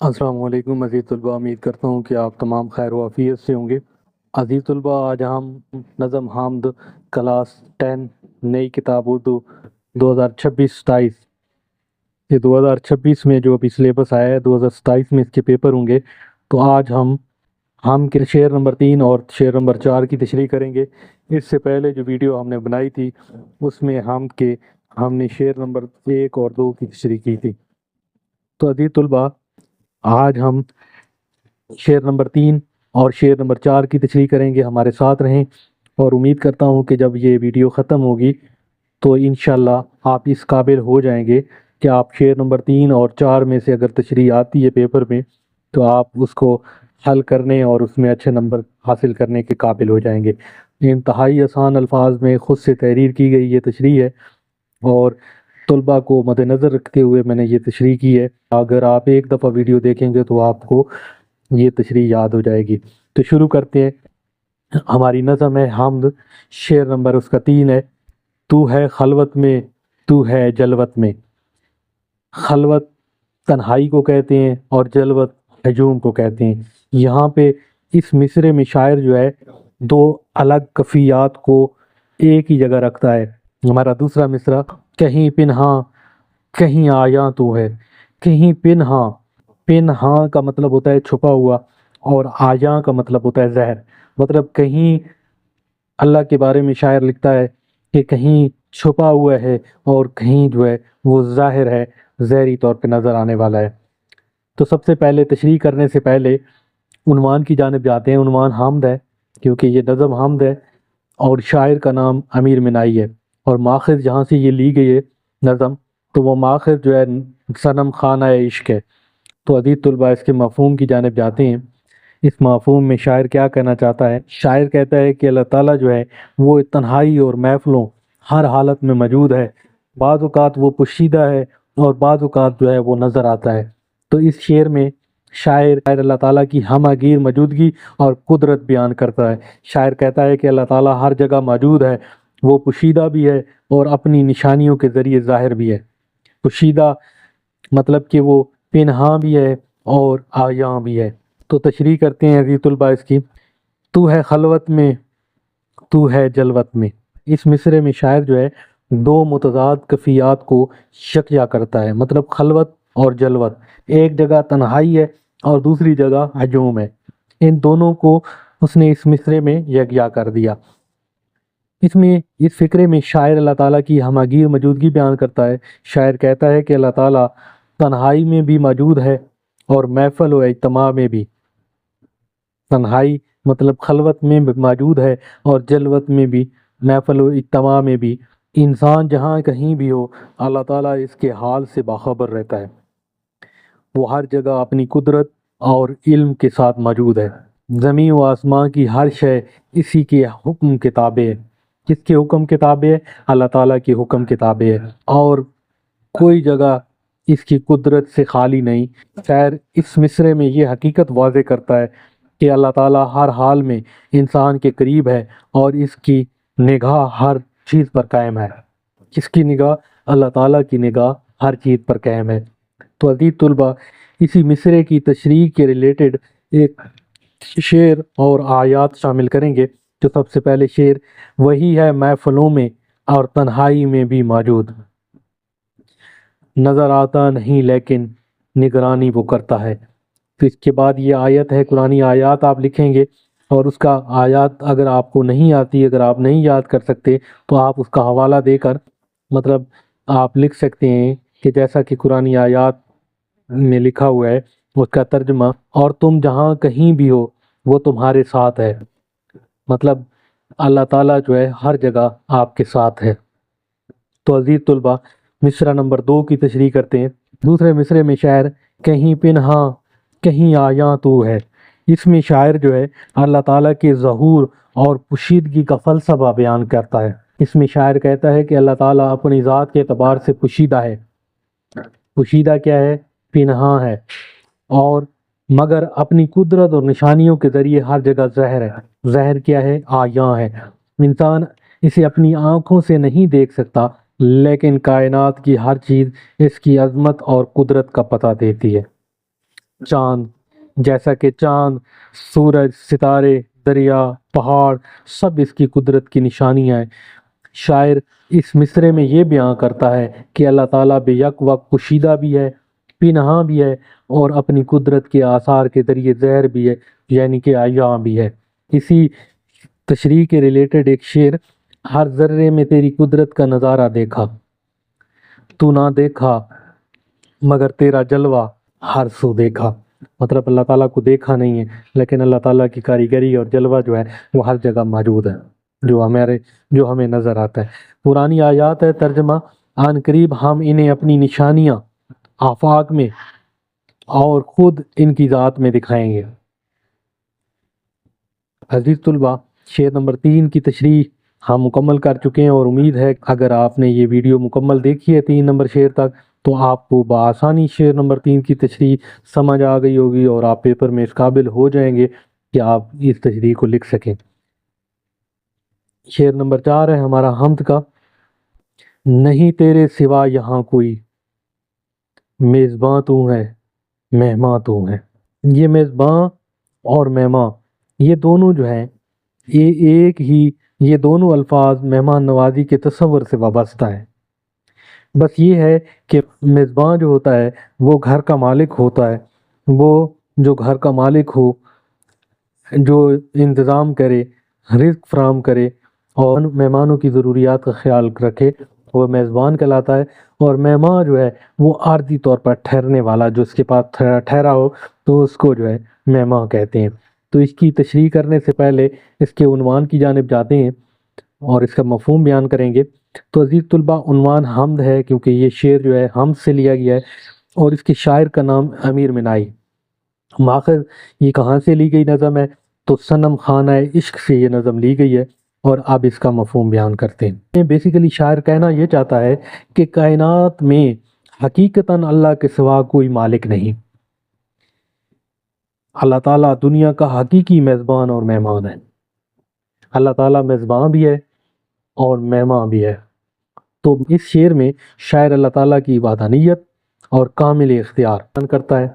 السلام علیکم عزیز طلباء، امید کرتا ہوں کہ آپ تمام خیر و عافیت سے ہوں گے۔ عزیز طلباء، آج ہم نظم حامد کلاس 10 نئی کتاب اردو 2026-27 یہ 2026 میں جو ابھی سلیبس آیا ہے 2027 میں اس کے پیپر ہوں گے، تو آج ہم کے شعر نمبر 3 اور شعر نمبر 4 کی تشریح کریں گے۔ اس سے پہلے جو ویڈیو ہم نے بنائی تھی اس میں ہم نے شعر نمبر 1 اور 2 کی تشریح کی تھی۔ تو عزیز طلباء، آج ہم شعر نمبر 3 اور شعر نمبر 4 کی تشریح کریں گے۔ ہمارے ساتھ رہیں، اور امید کرتا ہوں کہ جب یہ ویڈیو ختم ہوگی تو انشاءاللہ آپ اس قابل ہو جائیں گے کہ آپ شعر نمبر 3 اور 4 میں سے اگر تشریح آتی ہے پیپر میں تو آپ اس کو حل کرنے اور اس میں اچھے نمبر حاصل کرنے کے قابل ہو جائیں گے۔ انتہائی آسان الفاظ میں خود سے تحریر کی گئی یہ تشریح ہے، اور طلباء کو مد نظر رکھتے ہوئے میں نے یہ تشریح کی ہے۔ اگر آپ ایک دفعہ ویڈیو دیکھیں گے تو آپ کو یہ تشریح یاد ہو جائے گی۔ تو شروع کرتے ہیں۔ ہماری نظم ہے حمد، شعر نمبر اس کا 3 ہے۔ تو ہے خلوت میں، تو ہے جلوت میں۔ خلوت تنہائی کو کہتے ہیں اور جلوت ہجوم کو کہتے ہیں۔ یہاں پہ اس مصرے میں شاعر جو ہے دو الگ کفیات کو ایک ہی جگہ رکھتا ہے۔ ہمارا دوسرا مصرع، کہیں پنہاں کہیں آیاں تو ہے۔ کہیں پنہاں، پنہاں کا مطلب ہوتا ہے چھپا ہوا، اور آیاں کا مطلب ہوتا ہے زہر۔ مطلب کہیں اللہ کے بارے میں شاعر لکھتا ہے کہ کہیں چھپا ہوا ہے اور کہیں جو ہے وہ ظاہر ہے، زہری طور پہ نظر آنے والا ہے۔ تو سب سے پہلے تشریح کرنے سے پہلے عنوان کی جانب جاتے ہیں۔ عنوان حمد ہے کیونکہ یہ نظم حمد ہے، اور شاعر کا نام امیر منائی ہے، اور ماخذ جہاں سے یہ لی گئی ہے نظم تو وہ ماخذ جو ہے صنم خانہ عشق ہے۔ تو عزیز طلباء، اس کے مفہوم کی جانب جاتے ہیں۔ اس مفہوم میں شاعر کیا کہنا چاہتا ہے؟ شاعر کہتا ہے کہ اللہ تعالیٰ جو ہے وہ تنہائی اور محفلوں ہر حالت میں موجود ہے۔ بعض اوقات وہ پوشیدہ ہے اور بعض اوقات جو ہے وہ نظر آتا ہے۔ تو اس شعر میں شاعر اللہ تعالیٰ کی ہمہ گیر موجودگی اور قدرت بیان کرتا ہے۔ شاعر کہتا ہے کہ اللہ تعالیٰ ہر جگہ موجود ہے، وہ پوشیدہ بھی ہے اور اپنی نشانیوں کے ذریعے ظاہر بھی ہے۔ پوشیدہ مطلب کہ وہ پنہاں بھی ہے اور آیاں بھی ہے۔ تو تشریح کرتے ہیں عزیز طلباء اس کی۔ تو ہے خلوت میں، تو ہے جلوت میں۔ اس مصرے میں شاعر جو ہے دو متضاد کفیات کو یکجا کرتا ہے، مطلب خلوت اور جلوت۔ ایک جگہ تنہائی ہے اور دوسری جگہ ہجوم ہے، ان دونوں کو اس نے اس مصرے میں یکجا کر دیا۔ اس فقرے میں شاعر اللہ تعالیٰ کی ہمہ گیر موجودگی بیان کرتا ہے۔ شاعر کہتا ہے کہ اللہ تعالیٰ تنہائی میں بھی موجود ہے اور محفل و اجتماع میں بھی۔ تنہائی مطلب خلوت میں بھی موجود ہے اور جلوت میں بھی، محفل و اجتماع میں بھی۔ انسان جہاں کہیں بھی ہو، اللہ تعالیٰ اس کے حال سے باخبر رہتا ہے۔ وہ ہر جگہ اپنی قدرت اور علم کے ساتھ موجود ہے۔ زمین و آسمان کی ہر شے اسی کے حکم کے تابع ہے۔ کس کے حکم کے تابع ہے؟ اللہ تعالیٰ کے حکم کے تابع ہے، اور کوئی جگہ اس کی قدرت سے خالی نہیں۔ شاعر اس مصرے میں یہ حقیقت واضح کرتا ہے کہ اللہ تعالیٰ ہر حال میں انسان کے قریب ہے اور اس کی نگاہ ہر چیز پر قائم ہے۔ کس کی نگاہ؟ اللہ تعالیٰ کی نگاہ ہر چیز پر قائم ہے۔ تو عزیز طلباء، اسی مصرے کی تشریح کے ریلیٹڈ ایک شعر اور آیات شامل کریں گے۔ جو سب سے پہلے شعر، وہی ہے محفلوں میں اور تنہائی میں بھی موجود، نظر آتا نہیں لیکن نگرانی وہ کرتا ہے۔ تو اس کے بعد یہ آیت ہے، قرآنی آیات آپ لکھیں گے، اور اس کا آیات اگر آپ کو نہیں آتی، اگر آپ نہیں یاد کر سکتے تو آپ اس کا حوالہ دے کر مطلب آپ لکھ سکتے ہیں کہ جیسا کہ قرآنی آیات میں لکھا ہوا ہے اس کا ترجمہ، اور تم جہاں کہیں بھی ہو وہ تمہارے ساتھ ہے۔ مطلب اللہ تعالیٰ جو ہے ہر جگہ آپ کے ساتھ ہے۔ تو عزیز طلباء، مصرع نمبر 2 کی تشریح کرتے ہیں۔ دوسرے مصرے میں شاعر کہیں پنہاں کہیں آیاں تو ہے۔ اس میں شاعر جو ہے اللہ تعالیٰ کے ظہور اور پوشیدگی کا فلسفہ بیان کرتا ہے۔ اس میں شاعر کہتا ہے کہ اللہ تعالیٰ اپنی ذات کے اعتبار سے پوشیدہ ہے۔ پوشیدہ کیا ہے؟ پنہاں ہے، اور مگر اپنی قدرت اور نشانیوں کے ذریعے ہر جگہ ظاہر ہے۔ ظاہر کیا ہے؟ آیاں ہے۔ انسان اسے اپنی آنکھوں سے نہیں دیکھ سکتا، لیکن کائنات کی ہر چیز اس کی عظمت اور قدرت کا پتہ دیتی ہے۔ چاند، جیسا کہ چاند، سورج، ستارے، دریا، پہاڑ، سب اس کی قدرت کی نشانیاں ہیں۔ شاعر اس مصرے میں یہ بیان کرتا ہے کہ اللہ تعالیٰ بے یک وقت پوشیدہ بھی ہے، پنہاں بھی ہے، اور اپنی قدرت کے آثار کے ذریعے ظاہر بھی ہے، یعنی کہ عیاں بھی ہے۔ اسی تشریح کے ریلیٹڈ ایک شعر: ہر ذرے میں تیری قدرت کا نظارہ دیکھا، تو نہ دیکھا مگر تیرا جلوہ ہر سو دیکھا۔ مطلب اللہ تعالیٰ کو دیکھا نہیں ہے، لیکن اللہ تعالیٰ کی کاریگری اور جلوہ جو ہے وہ ہر جگہ موجود ہے، جو ہمیں نظر آتا ہے۔ پرانی آیات ہے ترجمہ: آن قریب ہم انہیں اپنی نشانیاں آفاق میں اور خود ان کی ذات میں دکھائیں گے۔ عزیز طلبہ، شعر نمبر 3 کی تشریح ہم مکمل کر چکے ہیں، اور امید ہے اگر آپ نے یہ ویڈیو مکمل دیکھی ہے 3 نمبر شعر تک تو آپ کو بآسانی شعر نمبر 3 کی تشریح سمجھ آ گئی ہوگی، اور آپ پیپر میں اس قابل ہو جائیں گے کہ آپ اس تشریح کو لکھ سکیں۔ شعر نمبر 4 ہے ہمارا حمد کا: نہیں تیرے سوا یہاں کوئی، میزباں تو ہے، مہماں تو ہے۔ یہ میزباں اور مہماں، یہ دونوں جو ہیں یہ دونوں الفاظ مہمان نوازی کے تصور سے وابستہ ہیں۔ بس یہ ہے کہ میزباں جو ہوتا ہے وہ گھر کا مالک ہوتا ہے، وہ جو گھر کا مالک ہو، جو انتظام کرے، رزق فراہم کرے اور مہمانوں کی ضروریات کا خیال رکھے، وہ میزبان کہلاتا ہے۔ اور مہمان جو ہے وہ عارضی طور پر ٹھہرنے والا، جو اس کے پاس ٹھہرا ہو تو اس کو جو ہے مہمان کہتے ہیں۔ تو اس کی تشریح کرنے سے پہلے اس کے عنوان کی جانب جاتے ہیں اور اس کا مفہوم بیان کریں گے۔ تو عزیز طلبہ، عنوان حمد ہے، کیونکہ یہ شعر جو ہے حمد سے لیا گیا ہے، اور اس کے شاعر کا نام امیر منائی۔ ماخذ یہ کہاں سے لی گئی نظم ہے؟ تو صنم خانہ عشق سے یہ نظم لی گئی ہے، اور اب اس کا مفہوم بیان کرتے ہیں۔ بیسیکلی شاعر کہنا یہ چاہتا ہے کہ کائنات میں حقیقتاً اللہ کے سوا کوئی مالک نہیں۔ اللہ تعالیٰ دنیا کا حقیقی میزبان اور مہمان ہے۔ اللہ تعالیٰ میزبان بھی ہے اور مہمان بھی ہے۔ تو اس شعر میں شاعر اللہ تعالیٰ کی وحدانیت اور کامل اختیار بیان کرتا ہے۔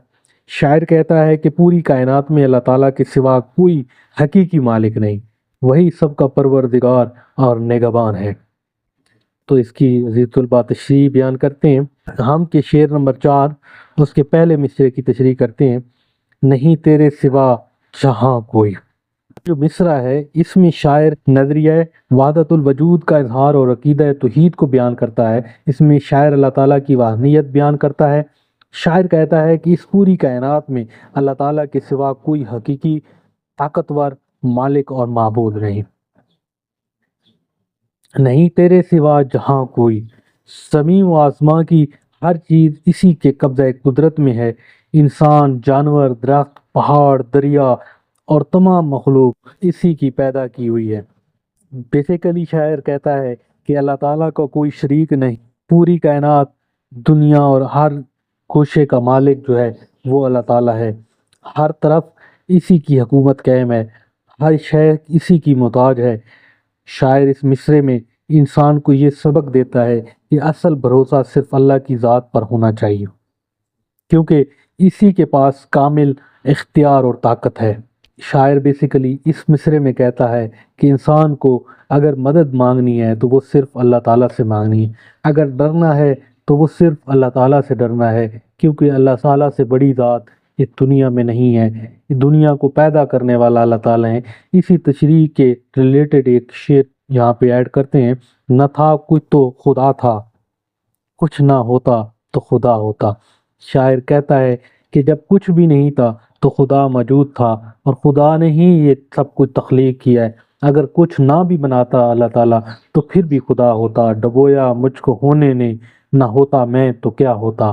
شاعر کہتا ہے کہ پوری کائنات میں اللہ تعالیٰ کے سوا کوئی حقیقی مالک نہیں، وہی سب کا پروردگار اور نگہبان ہے۔ تو اس کی عزیز طلبہ تشریح بیان کرتے ہیں۔ ہم کے شعر نمبر 4 اس کے پہلے مصرے کی تشریح کرتے ہیں: نہیں تیرے سوا جہاں کوئی۔ جو مصرع ہے اس میں شاعر نظریہ وحدت الوجود کا اظہار اور عقیدہ توحید کو بیان کرتا ہے۔ اس میں شاعر اللہ تعالیٰ کی وحدانیت بیان کرتا ہے۔ شاعر کہتا ہے کہ اس پوری کائنات میں اللہ تعالیٰ کے سوا کوئی حقیقی طاقتور مالک اور معبود نہیں۔ نہیں تیرے سوا جہاں کوئی، زمین و آسماں کی ہر چیز اسی کے قبضہ قدرت میں ہے۔ انسان، جانور، درخت، پہاڑ، دریا اور تمام مخلوق اسی کی پیدا کی ہوئی ہے۔ بیسیکلی شاعر کہتا ہے کہ اللہ تعالیٰ کا کوئی شریک نہیں، پوری کائنات، دنیا اور ہر گوشے کا مالک جو ہے وہ اللہ تعالیٰ ہے۔ ہر طرف اسی کی حکومت قائم ہے، ہر شے اسی کی محتاج ہے۔ شاعر اس مصرے میں انسان کو یہ سبق دیتا ہے کہ اصل بھروسہ صرف اللہ کی ذات پر ہونا چاہیے، کیونکہ اسی کے پاس کامل اختیار اور طاقت ہے۔ شاعر بیسیکلی اس مصرے میں کہتا ہے کہ انسان کو اگر مدد مانگنی ہے تو وہ صرف اللہ تعالیٰ سے مانگنی ہے، اگر ڈرنا ہے تو وہ صرف اللہ تعالیٰ سے ڈرنا ہے، کیونکہ اللہ تعالیٰ سے بڑی ذات اس دنیا میں نہیں ہے۔ دنیا کو پیدا کرنے والا اللہ تعالیٰ ہے۔ اسی تشریح کے ریلیٹڈ ایک شعر یہاں پہ ایڈ کرتے ہیں: نہ تھا کچھ تو خدا تھا، کچھ نہ ہوتا تو خدا ہوتا۔ شاعر کہتا ہے کہ جب کچھ بھی نہیں تھا تو خدا موجود تھا، اور خدا نے ہی یہ سب کچھ تخلیق کیا ہے۔ اگر کچھ نہ بھی بناتا اللہ تعالیٰ تو پھر بھی خدا ہوتا۔ ڈبویا مجھ کو ہونے نے، نہ ہوتا میں تو کیا ہوتا۔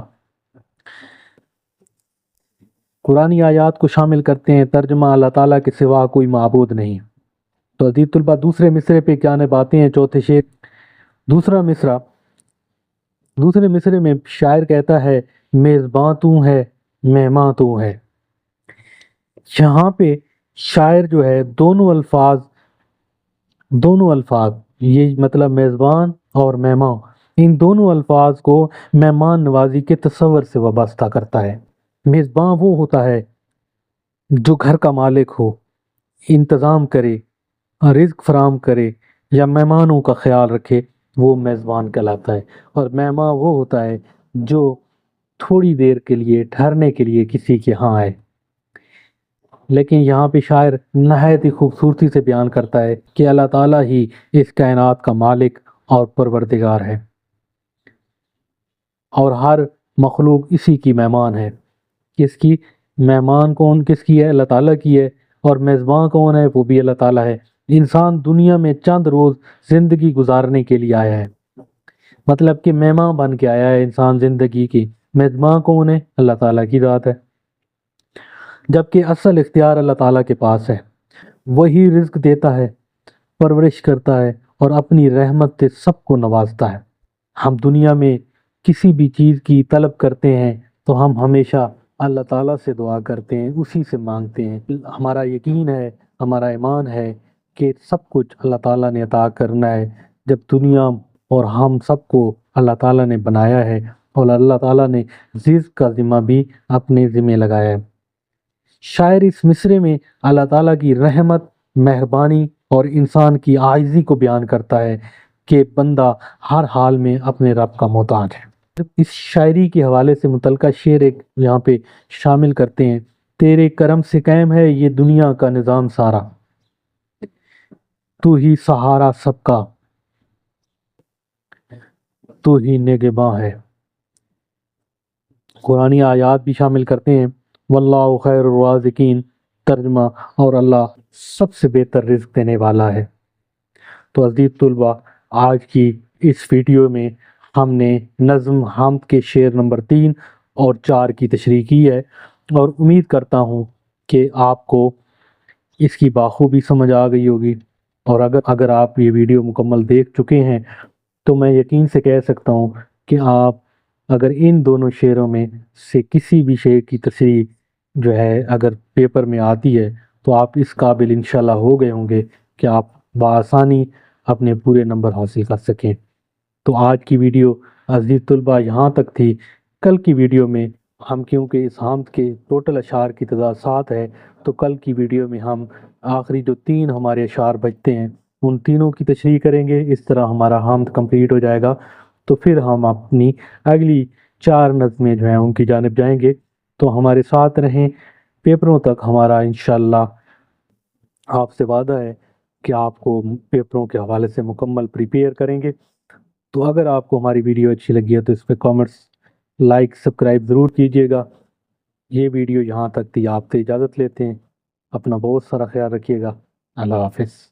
قرآنی آیات کو شامل کرتے ہیں ترجمہ: اللہ تعالیٰ کے سوا کوئی معبود نہیں۔ تو عزیز طلبہ، دوسرے مصرے پہ جانب آتے ہیں، چوتھے شعر۔ دوسرے مصرے میں شاعر کہتا ہے: میزباں تو ہے، مہمان تو ہے۔ یہاں پہ شاعر جو ہے دونوں الفاظ یہ مطلب میزبان اور مہمان، ان دونوں الفاظ کو مہمان نوازی کے تصور سے وابستہ کرتا ہے۔ میزباں وہ ہوتا ہے جو گھر کا مالک ہو، انتظام کرے، رزق فراہم کرے یا مہمانوں کا خیال رکھے، وہ میزبان کہلاتا ہے۔ اور مہمان وہ ہوتا ہے جو تھوڑی دیر کے لیے ٹھہرنے کے لیے کسی کے ہاں آئے۔ لیکن یہاں پہ شاعر نہایت ہی خوبصورتی سے بیان کرتا ہے کہ اللہ تعالیٰ ہی اس کائنات کا مالک اور پروردگار ہے، اور ہر مخلوق اسی کی مہمان ہے۔ کس کی مہمان کون کس کی ہے؟ اللہ تعالیٰ کی ہے۔ اور میزبان کون ہے؟ وہ بھی اللہ تعالیٰ ہے۔ انسان دنیا میں چند روز زندگی گزارنے کے لیے آیا ہے، مطلب کہ مہمان بن کے آیا ہے انسان زندگی کی۔ میزبان کون ہے؟ اللہ تعالیٰ کی ذات ہے، جبکہ اصل اختیار اللہ تعالیٰ کے پاس ہے۔ وہی رزق دیتا ہے، پرورش کرتا ہے اور اپنی رحمت سے سب کو نوازتا ہے۔ ہم دنیا میں کسی بھی چیز کی طلب کرتے ہیں تو ہم ہمیشہ اللہ تعالیٰ سے دعا کرتے ہیں، اسی سے مانگتے ہیں۔ ہمارا یقین ہے، ہمارا ایمان ہے کہ سب کچھ اللہ تعالیٰ نے عطا کرنا ہے۔ جب دنیا اور ہم سب کو اللہ تعالیٰ نے بنایا ہے اور اللہ تعالیٰ نے رزق کا ذمہ بھی اپنے ذمہ لگایا ہے۔ شاعر اس مصرے میں اللہ تعالیٰ کی رحمت، مہربانی اور انسان کی عاجزی کو بیان کرتا ہے کہ بندہ ہر حال میں اپنے رب کا محتاج ہے۔ اس شاعری کے حوالے سے متعلقہ شعر ایک یہاں پہ شامل کرتے ہیں۔ تیرے کرم سے قائم ہے یہ دنیا کا نظام سارا، تو ہی سہارا سب کا، تو ہی نگہباں ہے۔ قرآنی آیات بھی شامل کرتے ہیں، واللہ خیر الرازقین، ترجمہ، اور اللہ سب سے بہتر رزق دینے والا ہے۔ تو عزیز طلبہ، آج کی اس ویڈیو میں ہم نے نظم حمد کے شعر نمبر 3 اور 4 کی تشریح کی ہے، اور امید کرتا ہوں کہ آپ کو اس کی بخوبی سمجھ آ گئی ہوگی۔ اور اگر آپ یہ ویڈیو مکمل دیکھ چکے ہیں تو میں یقین سے کہہ سکتا ہوں کہ آپ اگر ان دونوں شعروں میں سے کسی بھی شعر کی تشریح جو ہے اگر پیپر میں آتی ہے تو آپ اس قابل انشاءاللہ ہو گئے ہوں گے کہ آپ بآسانی اپنے پورے نمبر حاصل کر سکیں۔ تو آج کی ویڈیو عزیز طلبہ یہاں تک تھی۔ کل کی ویڈیو میں ہم، کیونکہ اس حمد کے ٹوٹل اشعار کی تعداد 7 ہے، تو کل کی ویڈیو میں ہم آخری جو 3 ہمارے اشعار بچتے ہیں ان تینوں کی تشریح کریں گے۔ اس طرح ہمارا حمد کمپلیٹ ہو جائے گا، تو پھر ہم اپنی اگلی 4 نظمیں جو ہیں ان کی جانب جائیں گے۔ تو ہمارے ساتھ رہیں، پیپروں تک ہمارا انشاءاللہ آپ سے وعدہ ہے کہ آپ کو پیپروں کے حوالے سے مکمل پریپیئر کریں گے۔ تو اگر آپ کو ہماری ویڈیو اچھی لگی ہے تو اس پہ کامنٹس، لائک، سبسکرائب ضرور کیجیے گا۔ یہ ویڈیو یہاں تک تھی، آپ سے اجازت لیتے ہیں۔ اپنا بہت سارا خیال رکھیے گا۔ اللہ حافظ۔